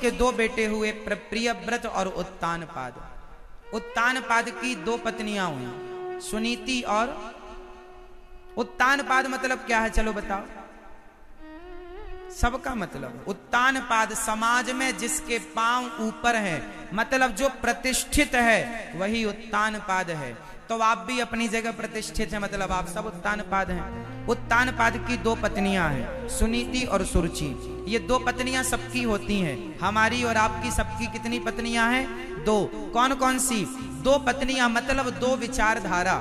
के दो बेटे हुए, प्रियव्रत और उत्तानपाद। उत्तानपाद की दो पत्नियां हुई, सुनीति और उत्तानपाद मतलब क्या है, चलो बताओ सबका मतलब। उत्तानपाद समाज में जिसके पांव ऊपर है, मतलब जो प्रतिष्ठित है वही उत्तानपाद है। तो आप भी अपनी जगह प्रतिष्ठित हैं, मतलब आप सब उत्तानपाद हैं। उत्तानपाद की दो पत्नियां हैं, सुनीति और सुरुचि। ये दो पत्नियां सबकी होती हैं, हमारी और आपकी सबकी कितनी पत्नियां हैं? दो। कौन कौन सी? दो पत्नियां मतलब दो विचारधारा,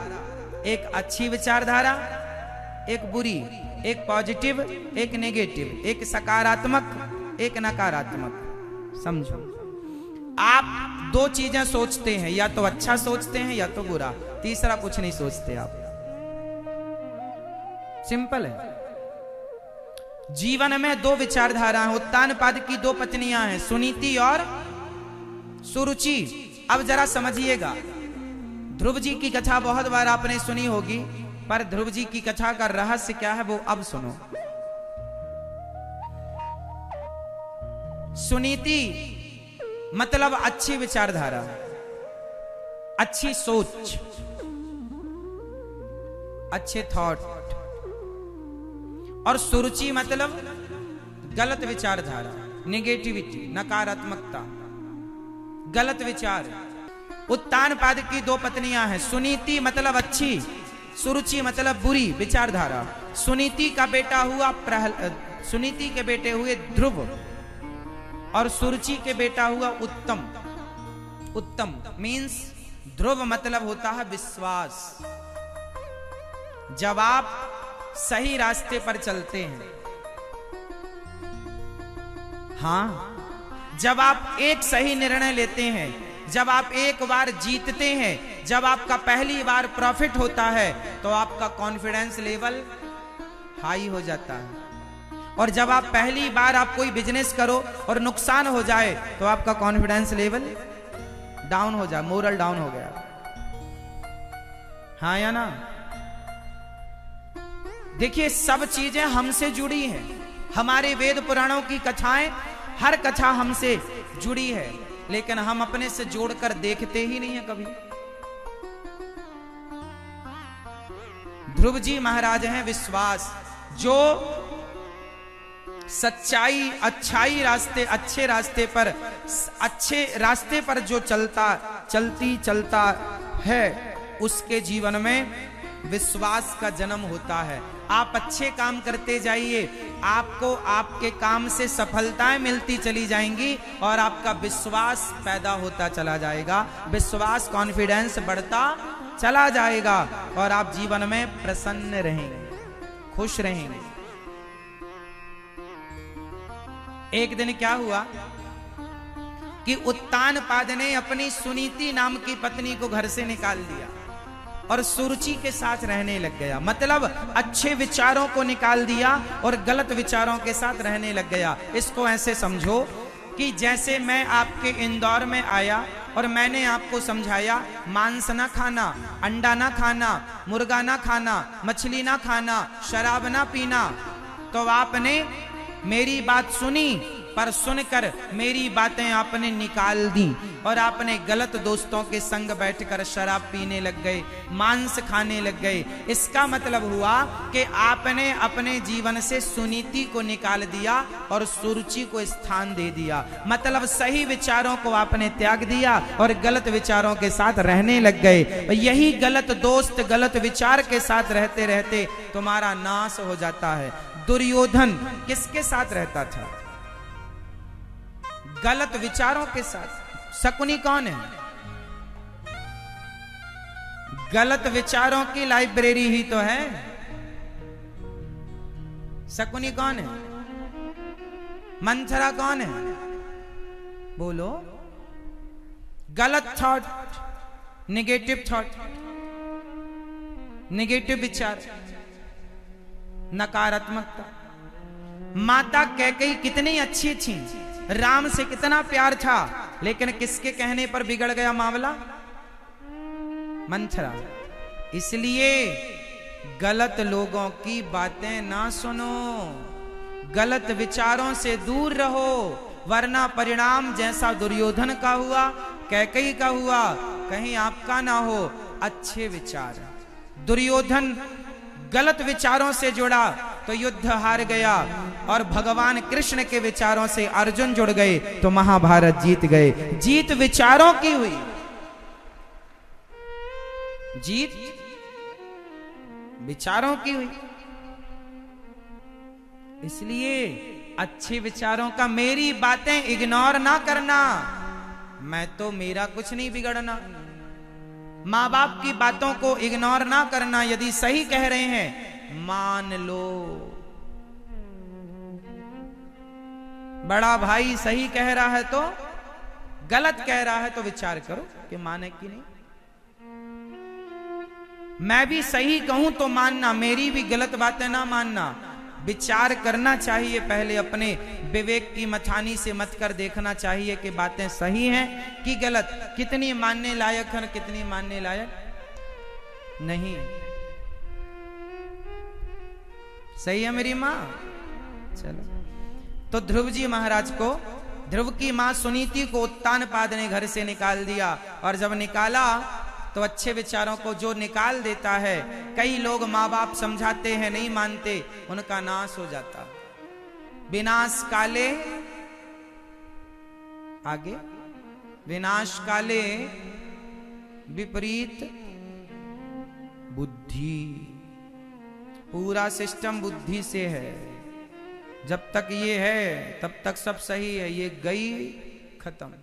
एक अच्छी विचारधारा एक बुरी, एक पॉजिटिव एक नेगेटिव, एक सकारात्मक एक नकारात्मक। समझो, आप दो चीजें सोचते हैं, या तो अच्छा सोचते हैं या तो बुरा, तीसरा कुछ नहीं सोचते आप। सिंपल है। जीवन में दो विचारधारा हैं। उत्तानपाद की दो पत्नियां हैं, सुनीति और सुरुचि। अब जरा समझिएगा, ध्रुव जी की कथा बहुत बार आपने सुनी होगी, पर ध्रुव जी की कथा का रहस्य क्या है वो अब सुनो। सुनीति मतलब अच्छी विचारधारा, अच्छी सोच, अच्छे थॉट। और सुरुचि मतलब गलत विचारधारा, नेगेटिविटी, नकारात्मकता, गलत विचार। उत्तानपाद की दो पत्नियां हैं, सुनीति मतलब अच्छी, सुरुचि मतलब बुरी विचारधारा। सुनीति का बेटा हुआ सुनीति के बेटे हुए ध्रुव, और सुरुचि के बेटा हुआ उत्तम। उत्तम मीन्स ध्रुव मतलब होता है विश्वास। जब आप सही रास्ते पर चलते हैं, हां, जब आप एक सही निर्णय लेते हैं, जब आप एक बार जीतते हैं, जब आपका पहली बार प्रॉफिट होता है, तो आपका कॉन्फिडेंस लेवल हाई हो जाता है। और जब आप पहली बार आप कोई बिजनेस करो और नुकसान हो जाए, तो आपका कॉन्फिडेंस लेवल डाउन हो जाए, मोरल डाउन हो गया। हाँ या ना? देखिए, सब चीजें हमसे जुड़ी हैं। हमारे वेद पुराणों की कथाएं, हर कथा हमसे जुड़ी है, लेकिन हम अपने से जोड़कर देखते ही नहीं है कभी। ध्रुव जी महाराज हैं विश्वास, जो सच्चाई, अच्छाई रास्ते, अच्छे रास्ते पर जो चलता है, उसके जीवन में विश्वास का जन्म होता है। आप अच्छे काम करते जाइए, आपको आपके काम से सफलताएं मिलती चली जाएंगी और आपका विश्वास पैदा होता चला जाएगा, विश्वास, कॉन्फिडेंस बढ़ता चला जाएगा और आप जीवन में प्रसन्न रहेंगे, खुश रहेंगे। एक दिन क्या हुआ कि उत्तानपाद ने अपनी सुनीति नाम की पत्नी को घर से निकाल दिया और सुरुचि के साथ रहने लग गया। मतलब अच्छे विचारों को निकाल दिया और गलत विचारों के साथ रहने लग गया। इसको ऐसे समझो कि जैसे मैं आपके इंदौर में आया और मैंने आपको समझाया मांस ना खाना, अंडा ना खाना, मुर्गा ना खाना, मछली ना खाना, शराब ना पीना, तो आपने मेरी बात सुनी, पर सुनकर मेरी बातें आपने निकाल दी और आपने गलत दोस्तों के संग बैठकर शराब पीने लग गए, मांस खाने लग गए। इसका मतलब हुआ कि आपने अपने जीवन से सुनीति को निकाल दिया और सुरुचि को स्थान दे दिया। मतलब सही विचारों को आपने त्याग दिया और गलत विचारों के साथ रहने लग गए। यही गलत दोस्त, गलत विचार के साथ रहते रहते तुम्हारा नाश हो जाता है। दुर्योधन किसके साथ रहता था? गलत विचारों के साथ। शकुनी कौन है? गलत विचारों की लाइब्रेरी ही तो है। शकुनी कौन है? मंथरा कौन है? बोलो। गलत थॉट, नेगेटिव थॉट, नेगेटिव विचार, नकारात्मकता। माता कैकेयी कितनी अच्छी थी, राम से कितना प्यार था, लेकिन किसके कहने पर बिगड़ गया मामला? मंथरा। इसलिए गलत लोगों की बातें ना सुनो, गलत विचारों से दूर रहो। वरना परिणाम जैसा दुर्योधन का हुआ, कैकेयी का हुआ, कहीं आपका ना हो। अच्छे विचार, दुर्योधन गलत विचारों से जुड़ा तो युद्ध हार गया, और भगवान कृष्ण के विचारों से अर्जुन जुड़ गए तो महाभारत जीत गए। जीत विचारों की हुई, जीत विचारों की हुई। इसलिए अच्छे विचारों का, मेरी बातें इग्नोर ना करना, मैं तो मेरा कुछ नहीं बिगड़ना। माँ बाप की बातों को इग्नोर ना करना, यदि सही कह रहे हैं मान लो। बड़ा भाई सही कह रहा है तो, गलत कह रहा है तो विचार करो कि माने कि नहीं। मैं भी सही कहूं तो मानना, मेरी भी गलत बातें ना मानना। विचार करना चाहिए, पहले अपने विवेक की मथानी से मत कर देखना चाहिए कि बातें सही हैं कि गलत, कितनी मानने लायक है, कितनी मानने लायक नहीं। सही है मेरी माँ? चलो, तो ध्रुव जी महाराज को, ध्रुव की मां सुनीति को उत्तानपाद ने घर से निकाल दिया, और जब निकाला तो अच्छे विचारों को जो निकाल देता है, कई लोग माँ बाप समझाते हैं नहीं मानते, उनका नाश हो जाता। विनाश काले, आगे, विनाश काले विपरीत बुद्धि। पूरा सिस्टम बुद्धि से है। जब तक ये है तब तक सब सही है, ये गई खत्म।